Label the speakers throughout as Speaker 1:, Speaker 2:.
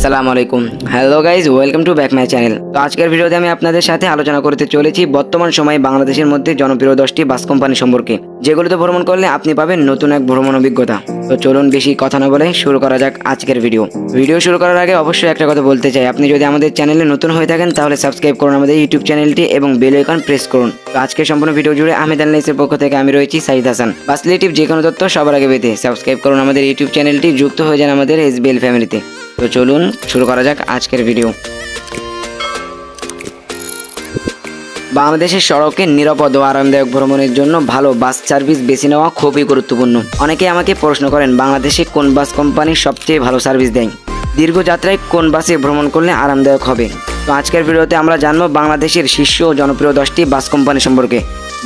Speaker 1: আসসালামু আলাইকুম। Hello guys, welcome to back my channel. তো আজকের ভিডিওতে আমি আপনাদের সাথে আলোচনা করতে চলেছি বর্তমান সময়ে বাংলাদেশের মধ্যে জনপ্রিয় 10টি বাস কোম্পানি সম্পর্কে, যেগুলোতে ভ্রমণ করলে আপনি পাবেন নতুন এক ভ্রমণ অভিজ্ঞতা। তো চলুন বেশি কথা না বলে শুরু করা যাক আজকের ভিডিও শুরু করার আগে অবশ্যই একটা কথা বলতে চাই, আপনি যদি আমাদের চ্যানেলে নতুন হয়ে থাকেন তাহলে সাবস্ক্রাইব করুন আমাদের ইউটিউব চ্যানেলটি এবং বেল আইকন প্রেস করুন। তো আজকের সম্পূর্ণ ভিডিও জুড়ে আহমেদ আলনাইসের পক্ষ থেকে আমি রয়েছি সাইদ হাসান। বাস রিলেটিভ যে কোনো তথ্য সবার আগে পেতে সাবস্ক্রাইব করুন আমাদের ইউটিউব চ্যানেলটি, যুক্ত হয়ে যান আমাদের SBL ফ্যামিলিতে। তো চলুন শুরু করা যাক আজকের ভিডিও। বাংলাদেশের সড়কে নিরাপদ ও আরামদায়ক ভ্রমণের জন্য ভালো বাস সার্ভিস বেছে নেওয়া খুবই গুরুত্বপূর্ণ। অনেকে আমাকে প্রশ্ন করেন বাংলাদেশে কোন বাস কোম্পানি সবচেয়ে ভালো সার্ভিস দেয়, দীর্ঘ যাত্রায় কোন বাসে ভ্রমণ করলে আরামদায়ক হবে। তো আজকের ভিডিওতে আমরা জানবো বাংলাদেশের শীর্ষ ও জনপ্রিয় 10টি বাস কোম্পানি সম্পর্কে,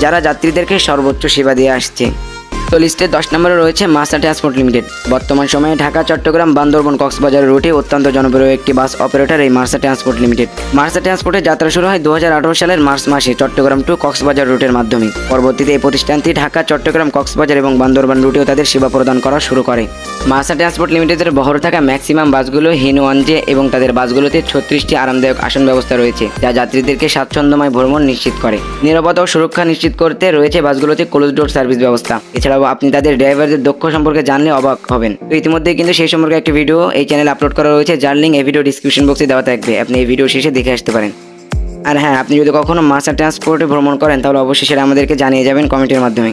Speaker 1: যারা যাত্রীদেরকে সর্বোচ্চ সেবা দিয়ে আসছে। তো লিস্টে 10 নম্বরে রয়েছে মার্সা ট্রান্সপোর্ট লিমিটেড। বর্তমান সময়ে ঢাকা, চট্টগ্রাম, বান্দরবান, কক্সবাজার রুটে অত্যন্ত জনপ্রিয় একটি বাস অপারেটর এই মার্সা ট্রান্সপোর্ট লিমিটেড। মার্সা ট্রান্সপোর্টের যাত্রা শুরু হয় 2018 সালের মার্চ মাসে চট্টগ্রাম টু কক্সবাজার রুটের মাধ্যমে। পরবর্তীতে এই প্রতিষ্ঠানটি ঢাকা, চট্টগ্রাম, কক্সবাজার এবং বান্দরবান রুটেও তাদের সেবা প্রদান করা শুরু করে। মার্সা ট্রান্সপোর্ট লিমিটেডের বহরে থাকা ম্যাক্সিমাম বাসগুলো হিনো-ওয়ানজে এবং তাদের বাসগুলোতে 36টি আরামদায়ক আসন ব্যবস্থা রয়েছে, যা যাত্রীদেরকে স্বাচ্ছন্দ্যময় ভ্রমণ নিশ্চিত করে। নিরাপত্তা ও সুরক্ষা নিশ্চিত করতে রয়েছে বাসগুলোতে ক্লোজ ডোর সার্ভিস ব্যবস্থা। এছাড়াও আপনি তাদের ড্রাইভারদের দক্ষ সম্পর্কে জানলে অবাক হবেন। তো ইতিমধ্যে কিন্তু সেই সম্পর্কে একটি ভিডিও এই চ্যানেলে আপলোড করা রয়েছে, যার লিঙ্ক এই ভিডিও ডিসক্রিপশন বক্সে দেওয়া থাকবে, আপনি এই ভিডিও শেষে দেখে আসতে পারেন। আর হ্যাঁ, আপনি যদি কখনো মার্সা ট্রান্সপোর্টে ভ্রমণ করেন তাহলে অবশ্যই সেটা আমাদেরকে জানিয়ে যাবেন কমেন্টের মাধ্যমে।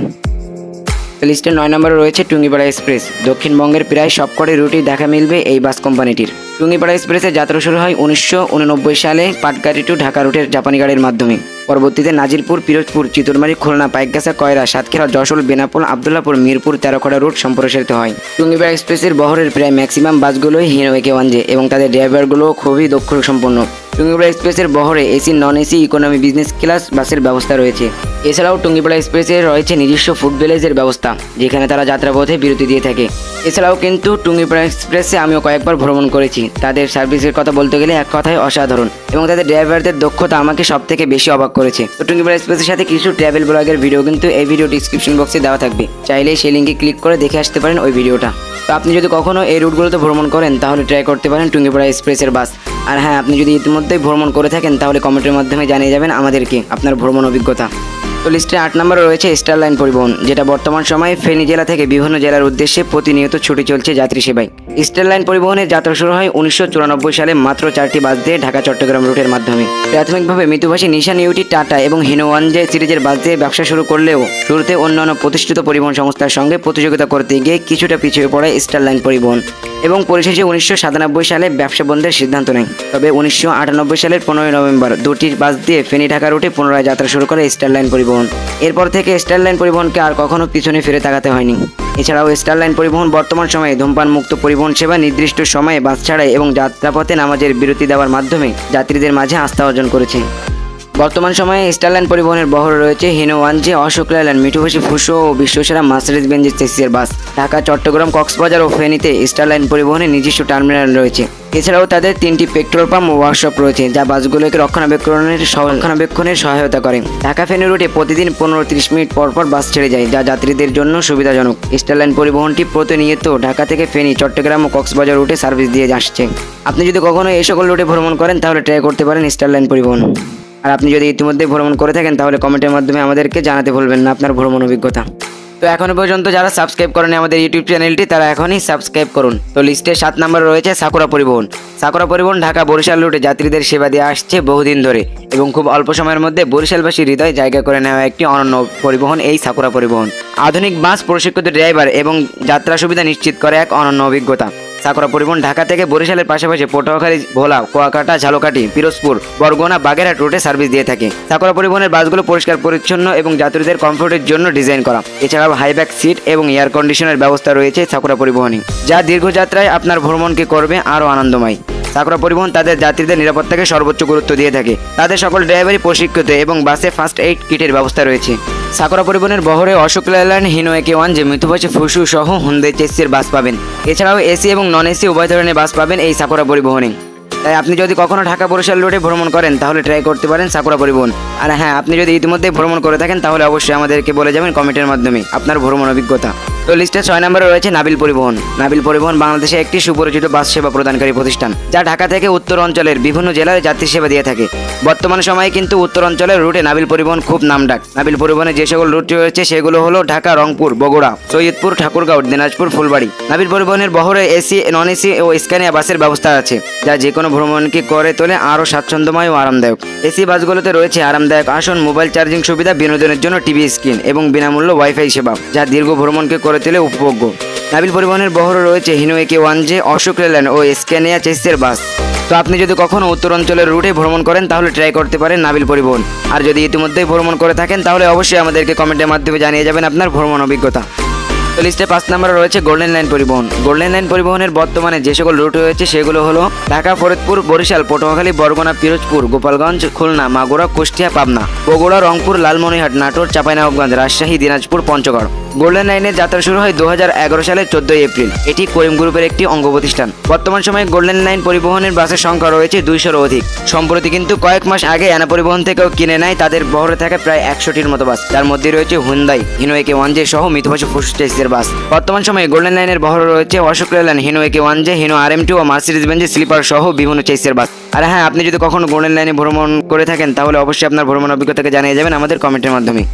Speaker 1: লিস্টের 9 নম্বরে রয়েছে টুঙ্গিপাড়া এক্সপ্রেস। দক্ষিণবঙ্গের প্রায় সবকটি রুটেই দেখা মিলবে এই বাস কোম্পানিটির। টুঙ্গিপাড়া এক্সপ্রেসের যাত্রা শুরু হয় 1989 সালে পাটগাড়ি টু ঢাকা রুটের জাপানি গাড়ির মাধ্যমে। পরবর্তীতে নাজিরপুর, পিরোজপুর, চিতরমারি, খুলনা, পাইকগাছা, কয়রা, সাতক্ষীরা, যশোর, বেনাপোল, আবদুল্লাপুর, মিরপুর, তেরোখড়া রুট সম্প্রসারিত হয়। টুঙ্গিপাড়া এক্সপ্রেসের বহরের প্রায় ম্যাক্সিমাম বাসগুলোই হিনো-ওয়ানজে এবং তাদের ড্রাইভারগুলো খুবই দক্ষ সম্পন্ন। টুঙ্গিপাড়া এক্সপ্রেসের বহরে AC, non AC, economy, business class বাসের ব্যবস্থা রয়েছে। এছাড়াও টুঙ্গিপাড়া এক্সপ্রেসের রয়েছে নিজস্ব ফুড ভিলেজের ব্যবস্থা, যেখানে তারা যাত্রাপথে বিরতি দিয়ে থাকে। এছাড়াও কিন্তু টুঙ্গিপাড়া এক্সপ্রেসে আমিও কয়েকবার ভ্রমণ করেছি। তাদের সার্ভিসের কথা বলতে গেলে এক কথায় অসাধারণ, এবং তাদের ড্রাইভারদের দক্ষতা আমাকে সব থেকে বেশি অবাক করেছে। তো টুঙ্গিপাড়া এক্সপ্রেসের সাথে কিছু ট্রাভেল ব্লগের ভিডিও কিন্তু এই ভিডিও ডিসক্রিপশন বক্সে দেওয়া থাকবে, চাইলে সেই লিঙ্কে ক্লিক করে দেখে আসতে পারেন ওই ভিডিওটা। তো আপনি যদি কখনো এই রুটগুলোতে ভ্রমণ করেন তাহলে ট্রাই করতে পারেন টুঙ্গিপাড়া এক্সপ্রেসের বাস। আর হ্যাঁ, আপনি যদি ইতিমধ্যেই ভ্রমণ করে থাকেন তাহলে কমেন্টের মাধ্যমে জানিয়ে যাবেন আমাদেরকে আপনার ভ্রমণ অভিজ্ঞতা। তো লিস্টে 8 নম্বরে রয়েছে স্টার লাইন পরিবহন, যেটা বর্তমান সময়ে ফেনী জেলা থেকে বিভিন্ন জেলার উদ্দেশ্যে প্রতিনিয়ত ছুটে চলছে যাত্রী সেবায়। স্টার লাইন পরিবহনের যাত্রা শুরু হয় 1994 সালে মাত্র 4টি বাস দিয়ে ঢাকা, চট্টগ্রাম রুটের মাধ্যমে। প্রাথমিকভাবে মৃদুভাষী নিশান, ইউটি, টাটা এবং হিনো-ওয়ানজে সিরিজের বাস দিয়ে ব্যবসা শুরু করলেও শুরুতে অন্যান্য প্রতিষ্ঠিত পরিবহন সংস্থার সঙ্গে প্রতিযোগিতা করতে গিয়ে কিছুটা পিছিয়ে পড়ে স্টার লাইন পরিবহন এবং পরিশেষে 1997 সালে ব্যবসা বন্ধের সিদ্ধান্ত নেয়। তবে 1998 সালের 15 নভেম্বর 2টি বাস দিয়ে ফেনী ঢাকা রুটে পুনরায় যাত্রা শুরু করে স্টার লাইন পরিবহন। এরপর থেকে স্টার লাইন পরিবহনকে আর কখনো পিছনে ফিরে তাকাতে হয়নি। এছাড়াও স্টার লাইন পরিবহন বর্তমান সময়ে ধূমপান মুক্ত পরিবহন সেবা, নির্দিষ্ট সময়ে বাস ছাড়াই এবং যাত্রাপথে নামাজের বিরতি দেওয়ার মাধ্যমে যাত্রীদের মাঝে আস্থা অর্জন করেছে। বর্তমান সময়ে স্টার লাইন পরিবহনের বহরে রয়েছে হিনো-ওয়ানজে, অশোক লেল্যান্ড, মিঠুভাষী, ফুসো ও বিশ্বসেরা মার্সিডিজ বেঞ্জের চেসিসের বাস। ঢাকা, চট্টগ্রাম, কক্সবাজার ও ফেনীতে স্টার লাইন পরিবহনের নিজস্ব টার্মিনাল রয়েছে। এছাড়াও তাদের 3টি পেট্রোল পাম্প ও ওয়ার্কশপ রয়েছে, যা বাসগুলোকে রক্ষণাবেক্ষণের সহায়তা করে। ঢাকা ফেনী রুটে প্রতিদিন 15-30 মিনিট পর পর বাস ছেড়ে যায়, যা যাত্রীদের জন্য সুবিধাজনক। স্টার লাইন পরিবহনটি প্রতিনিয়ত ঢাকা থেকে ফেনী, চট্টগ্রাম ও কক্সবাজার রুটে সার্ভিস দিয়ে আসছে। আপনি যদি কখনো এই সকল রুটে ভ্রমণ করেন তাহলে ট্রাই করতে পারেন স্টার লাইন পরিবহন। আর আপনি যদি ইতিমধ্যে ভ্রমণ করে থাকেন তাহলে কমেন্টের মাধ্যমে আমাদেরকে জানাতে ভুলবেন না আপনার ভ্রমণ অভিজ্ঞতা। তো এখনো পর্যন্ত যারা সাবস্ক্রাইব করেন আমাদের ইউটিউব চ্যানেলটি, তারা এখনই সাবস্ক্রাইব করুন। তো লিস্টে 7 নম্বরে রয়েছে সাকুরা পরিবহন। সাকুরা পরিবহন ঢাকা, বরিশাল রুটে যাত্রীদের সেবা দিয়ে আসছে বহুদিন ধরে এবং খুব অল্প সময়ের মধ্যে বরিশালবাসীর হৃদয় জায়গা করে নেওয়া একটি অনন্য পরিবহন এই সাকুরা পরিবহন। আধুনিক বাস, প্রশিক্ষিত ড্রাইভার এবং যাত্রা সুবিধা নিশ্চিত করে এক অনন্য অভিজ্ঞতা। সাকুরা পরিবহন ঢাকা থেকে বরিশালের পাশাপাশি পটুয়াখালী, ভোলা, কুয়াকাটা, ঝালকাঠি, পিরোজপুর, বরগুনা, বাগেরহাট রুটে সার্ভিস দিয়ে থাকে। সাকুরা পরিবহনের বাসগুলো পরিষ্কার পরিচ্ছন্ন এবং যাত্রীদের কমফোর্টের জন্য ডিজাইন করা। এছাড়াও হাইব্যাক সিট এবং এয়ার কন্ডিশনের ব্যবস্থা রয়েছে সাকুরা পরিবহনে, যা দীর্ঘ যাত্রায় আপনার ভ্রমণকে করবে আরও আনন্দময়। সাকুরা পরিবহন তাদের যাত্রীদের নিরাপত্তাকে সর্বোচ্চ গুরুত্ব দিয়ে থাকে। তাদের সকল ড্রাইভারই প্রশিক্ষিত এবং বাসে ফার্স্ট এইড কিটের ব্যবস্থা রয়েছে। সাকুরা পরিবহনের বহরে অশোক লেল্যান্ড, হিনো-ওয়ানজে, মিঠুভাষী, ফুসু সহ হুন্দাই চেসিসের বাস পাবেন। এছাড়াও এসি এবং নন এসি উভয় ধরনের বাস পাবেন এই সাকুরা পরিবহনে। তাই আপনি যদি কখনো ঢাকা, বরিশাল রুটে ভ্রমণ করেন তাহলে ট্রাই করতে পারেন সাকুরা পরিবহন। আর হ্যাঁ, আপনি যদি ইতিমধ্যে ভ্রমণ করে থাকেন তাহলে অবশ্যই আমাদেরকে বলে যাবেন কমেন্টের মাধ্যমে আপনার ভ্রমণ অভিজ্ঞতা। তো লিস্টে 6 নম্বরে রয়েছে নাবিল পরিবহন। নাবিল পরিবহন বাংলাদেশে একটি সুপরিচিত বাস সেবা প্রদানকারী প্রতিষ্ঠান, যা ঢাকা থেকে উত্তর অঞ্চলের বিভিন্ন জেলায় যাত্রী সেবা দিয়ে থাকে। বর্তমান সময়ে কিন্তু উত্তর অঞ্চলের রুটে নাবিল পরিবহন খুব নামডাক। নাবিল পরিবহনে যে সকল রুট রয়েছে সেগুলো হলো ঢাকা, রংপুর, বগুড়া, সৈয়দপুর, ঠাকুরগাঁও, দিনাজপুর, ফুলবাড়ি। নাবিল পরিবহনের বহরে এসি, নন এসি ও স্ক্যানিয়া বাসের ব্যবস্থা আছে, যা যে কোনো ভ্রমণকে করে তোলে আরও স্বাচ্ছন্দ্যময় ও আরামদায়ক। এসি বাসগুলোতে রয়েছে আরামদায়ক আসন, মোবাইল চার্জিং সুবিধা, বিনোদনের জন্য টিভি স্ক্রিন এবং বিনামূল্য ওয়াইফাই সেবা, যা দীর্ঘ ভ্রমণকে করে তোলে উপভোগ্য। নাবিল পরিবহনের বহরে রয়েছে হিনো AK1J, অশোক লেল্যান্ড ও স্ক্যানিয়া চেসিসের বাস। তো আপনি যদি কখনো উত্তর অঞ্চলের রুটে ভ্রমণ করেন তাহলে ট্রাই করতে পারেন নাবিল পরিবহন। আর যদি ইতিমধ্যেই ভ্রমণ করে থাকেন তাহলে অবশ্যই আমাদেরকে কমেন্টের মাধ্যমে জানিয়ে যাবেন আপনার ভ্রমণ অভিজ্ঞতা। তো লিস্টে 5 নম্বরে রয়েছে গোল্ডেন লাইন পরিবহন। গোল্ডেন লাইন পরিবহনের বর্তমানে যে সকল রুট রয়েছে সেগুলো হলো ঢাকা, ফরিদপুর, বরিশাল, পটুয়াখালী, বরগুনা, পিরোজপুর, গোপালগঞ্জ, খুলনা, মাগুরা, কুষ্টিয়া, পাবনা, বগুড়া, রংপুর, লালমনিরহাট, নাটোর, চাঁপাইনবাবগঞ্জ, রাজশাহী, দিনাজপুর, পঞ্চগড়। গোল্ডেন লাইনের যাত্রা শুরু হয় 2011 সালের 14 এপ্রিল। এটি করিম গ্রুপের একটি অঙ্গ প্রতিষ্ঠান। বর্তমান সময়ে গোল্ডেন লাইন পরিবহনের বাসের সংখ্যা রয়েছে 200-র অধিক। সম্প্রতি কিন্তু কয়েক মাস আগে এনা পরিবহন থেকেও কিনে নেয় তাদের বহরে থাকা প্রায় 100টির মতো বাস, যার মধ্যে রয়েছে হুন্দাই, হিনো AK1J সহ মিতভাষী ফুসটেসের বাস। বর্তমান সময়ে গোল্ডেন লাইনের বহরে রয়েছে Ashok Leyland, Hino AK1J, Hino RM2 ও মার্সিডিজ বেঞ্জের স্লিপার সহ বিভিন্ন চেসিসের বাস। আর হ্যাঁ, আপনি যদি কখনো গোল্ডেন লাইনে ভ্রমণ করে থাকেন তাহলে অবশ্যই আপনার ভ্রমণ অভিজ্ঞতাকে জানিয়ে যাবেন আমাদের কমেন্টের মাধ্যমে।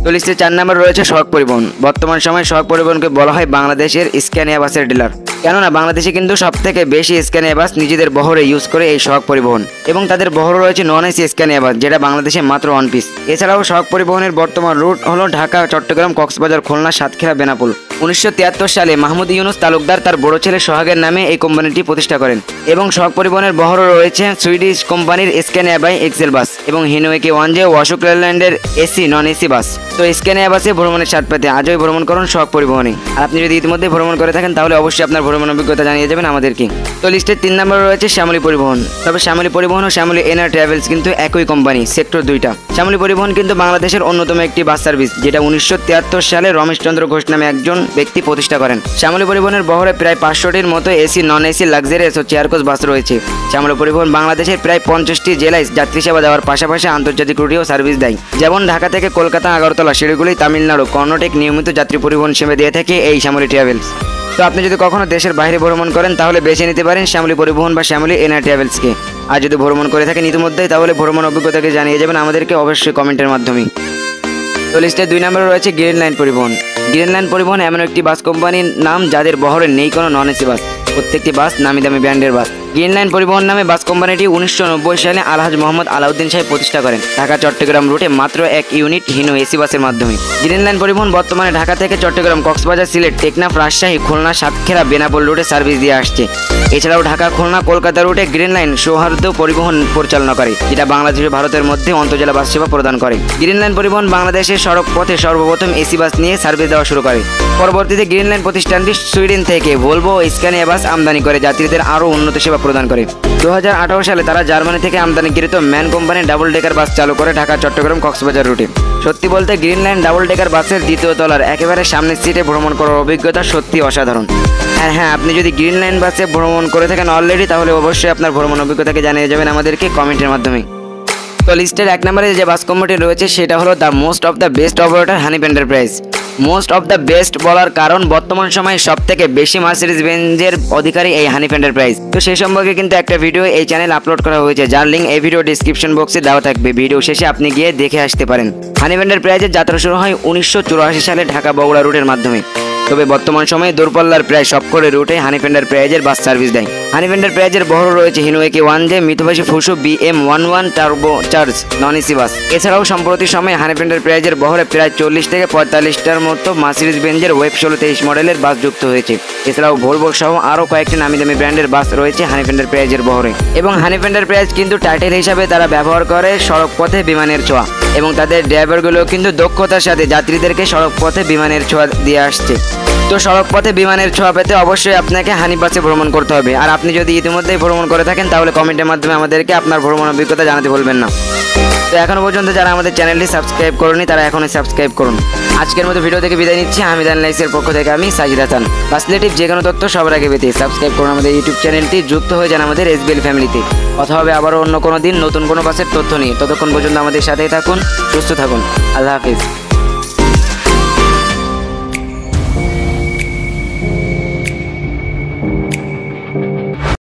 Speaker 1: তো লিস্টে 4 নম্বরে রয়েছে সোহাগ পরিবহন। বর্তমান সময়ে সোহাগ পরিবহনকে বলা হয় বাংলাদেশের স্ক্যানিয়া বাসের ডিলার, কেননা বাংলাদেশে কিন্তু সবথেকে বেশি স্ক্যানিয়া বাস নিজেদের বহরে ইউজ করে এই সোহাগ পরিবহন, এবং তাদের বহরে রয়েছে নন এসি স্ক্যানিয়া বাস, যেটা বাংলাদেশে মাত্র 1 পিস। এছাড়াও সোহাগ পরিবহনের বর্তমান রুট হলো ঢাকা, চট্টগ্রাম, কক্সবাজার, খুলনা, সাতক্ষীরা, বেনাপোল। 1973 সালে মাহমুদ ইউনুস তালুকদার তার বড় ছেলে সোহাগের নামে এই কোম্পানিটি প্রতিষ্ঠা করেন, এবং সোহাগ পরিবহনের বহরে রয়েছে সুইডিশ কোম্পানির স্ক্যানিয়া বাই এক্সেল বাস এবং হিনো AK1J ও অশোক লেল্যান্ডের এসি, নন এসি বাস। তো স্ক্যানিয়া বাসে ভ্রমণের স্বাদ পেতে আজই ভ্রমণ করুন সোহাগ পরিবহনে। আর আপনি যদি ইতিমধ্যে ভ্রমণ করে থাকেন তাহলে অবশ্যই আপনার ভ্রমণ অভিজ্ঞতা জানিয়ে যাবেন আমাদেরকে। তো লিস্টের 3 নম্বরে রয়েছে শ্যামলী পরিবহন। তবে শ্যামলী পরিবহন ও শ্যামলী এনার ট্রাভেলস কিন্তু একই কোম্পানি, সেক্টর 2টা। শ্যামলী পরিবহন কিন্তু বাংলাদেশের অন্যতম একটি বাস সার্ভিস, যেটা 1973 সালে রমেশচন্দ্র ঘোষ নামে একজন ব্যক্তি প্রতিষ্ঠা করেন। শ্যামলী পরিবহনের বহরে প্রায় 500টির মতো এসি, নন এসি, লাক্সারিয়াস ও চেয়ার কোচ বাস রয়েছে। শ্যামলী পরিবহন বাংলাদেশের প্রায় 50টি জেলায় যাত্রী সেবা দেওয়ার পাশাপাশি আন্তর্জাতিক রুটেও সার্ভিস দেয়, যেমন ঢাকা থেকে কলকাতা, আগরতলা, শিলিগুড়ি, তামিলনাড়ু, কর্ণাটক নিয়মিত যাত্রী পরিবহন সেবা দিয়ে থাকে এই শ্যামলী ট্রাভেলস। তো আপনি যদি কখনো দেশের বাইরে ভ্রমণ করেন তাহলে বেছে নিতে পারেন শ্যামলী পরিবহন বা শ্যামলী এনার ট্রাভেলসকে। আর যদি ভ্রমণ করে থাকেন ইতিমধ্যেই তাহলে ভ্রমণ অভিজ্ঞতাকে জানিয়ে যাবেন আমাদেরকে অবশ্যই কমেন্টের মাধ্যমে। তো লিস্টে 2 নম্বরে রয়েছে গ্রিন লাইন পরিবহন। গ্রিন লাইন পরিবহন এমন একটি বাস কোম্পানির নাম যাদের বহরে নেই কোনো নন এসি বাস, প্রত্যেকটি বাস নামি দামি ব্র্যান্ডের বাস। গ্রিন লাইন পরিবহন নামে বাস কোম্পানিটি 1990 সালে আলহাজ মোহাম্মদ আলাউদ্দিন সাহেব প্রতিষ্ঠা করেন ঢাকা চট্টগ্রাম রুটে মাত্র 1 ইউনিট হিনো এসি বাসের মাধ্যমে। গ্রিন লাইন পরিবহন বর্তমানে ঢাকা থেকে চট্টগ্রাম, কক্সবাজার, সিলেট, টেকনাফ, রাজশাহী, খুলনা, সাতক্ষীরা, বেনাপোল রুটে সার্ভিস দিয়ে আসছে। এছাড়াও ঢাকা, খুলনা, কলকাতা রুটে গ্রিন লাইন সৌহার্দ্য পরিবহন পরিচালনা করে, যেটা বাংলাদেশ ও ভারতের মধ্যে অন্তর্জেলা বাস সেবা প্রদান করে। গ্রিন লাইন পরিবহন বাংলাদেশের সড়ক পথে সর্বপ্রথম এসি বাস নিয়ে সার্ভিস দেওয়া শুরু করে। পরবর্তীতে গ্রিন লাইন প্রতিষ্ঠানটি সুইডেন থেকে ভলভো ও স্ক্যানিয়া বাস আমদানি করে যাত্রীদের আরও উন্নত সেবা প্রদান করে। 2018 সালে তারা জার্মানি থেকে আমদানিকৃত ম্যান কোম্পানির ডাবল ডেকার বাস চালু করে ঢাকা, চট্টগ্রাম, কক্সবাজার রুটে। সত্যি বলতে গ্রিন লাইন ডাবল ডেকার বাসের দ্বিতীয় তলার একেবারে সামনের সিটে ভ্রমণ করার অভিজ্ঞতা সত্যি অসাধারণ। আর হ্যাঁ, আপনি যদি গ্রিন লাইন বাসে ভ্রমণ করে থাকেন অলরেডি তাহলে অবশ্যই আপনার ভ্রমণ অভিজ্ঞতাকে জানিয়ে যাবেন আমাদেরকে কমেন্টের মাধ্যমে। তো লিস্টের 1 নম্বরে যে বাস কোম্পানিটি রয়েছে সেটা হলো the most of the best operator Hanif enterprise. Most of the best বলার কারণ বর্তমান সময়ে সব থেকে বেশি মার্সিডিজ বেঞ্জের অধিকারী এই হানিফ এন্টারপ্রাইজ। তো সেই সম্পর্কে কিন্তু একটা ভিডিও এই চ্যানেল আপলোড করা হয়েছে, যার লিঙ্ক এই ভিডিও ডিসক্রিপশন বক্সে দেওয়া থাকবে। ভিডিও শেষে আপনি গিয়ে দেখে আসতে পারেন। হানিফ এন্টারপ্রাইজের যাত্রা শুরু হয় 1984 সালে ঢাকা বগুড়া রুটের মাধ্যমে। তবে বর্তমান সময়ে দূরপাল্লার প্রায় সবকটি রুটে হানিফ এন্টারপ্রাইজের বাস সার্ভিস দেয়। হানিফ এন্টারপ্রাইজের বহর রয়েছে হিনো AK1J, মিতভাষী Fuso BM11 turbo charge non AC bus. এছাড়াও সম্প্রতি সময়ে হানিফ এন্টারপ্রাইজের বহরে প্রায় 40 থেকে 45টার মতো মার্সিডিজ বেঞ্জের ওয়েব 1623 মডেলের বাস যুক্ত হয়েছে। এছাড়াও ভলভো সহ আরও কয়েকটি নামি দামি ব্র্যান্ডের বাস রয়েছে হানিফ এন্টারপ্রাইজের বহরে। এবং হানিফ এন্টারপ্রাইজ কিন্তু টাইটেল হিসাবে তারা ব্যবহার করে সড়ক পথে বিমানের ছোঁয়া, এবং তাদের ড্রাইভারগুলো কিন্তু দক্ষতার সাথে যাত্রীদেরকে সড়ক পথে বিমানের ছোঁয়া দিয়ে আসছে। তো সড়ক পথে বিমানের ছোঁয়া পেতে অবশ্যই আপনাকে হানিফ বাসে ভ্রমণ করতে হবে। আর আপনি যদি ইতিমধ্যেই ভ্রমণ করে থাকেন তাহলে কমেন্টের মাধ্যমে আমাদেরকে আপনার ভ্রমণ অভিজ্ঞতা জানাতে ভুলবেন না। তো এখনো পর্যন্ত যারা আমাদের চ্যানেলটি সাবস্ক্রাইব করেনি তারা এখনই সাবস্ক্রাইব করুন। আজকের মতো ভিডিও থেকে বিদায় নিচ্ছি। হামিদ অনলাইন্সের পক্ষ থেকে আমি সাজিদ হাসান। বাস রিলেটিভ যে কোনো তথ্য সবার আগে পেতে সাবস্ক্রাইব করুন আমাদের ইউটিউব চ্যানেলটি, যুক্ত হয়ে যান আমাদের SBL ফ্যামিলিতে। কথা হবে আবারও অন্য কোনো দিন নতুন কোনো বাসের তথ্য নিয়ে। ততক্ষণ পর্যন্ত আমাদের সাথেই থাকুন, সুস্থ থাকুন। আল্লাহ হাফিজ।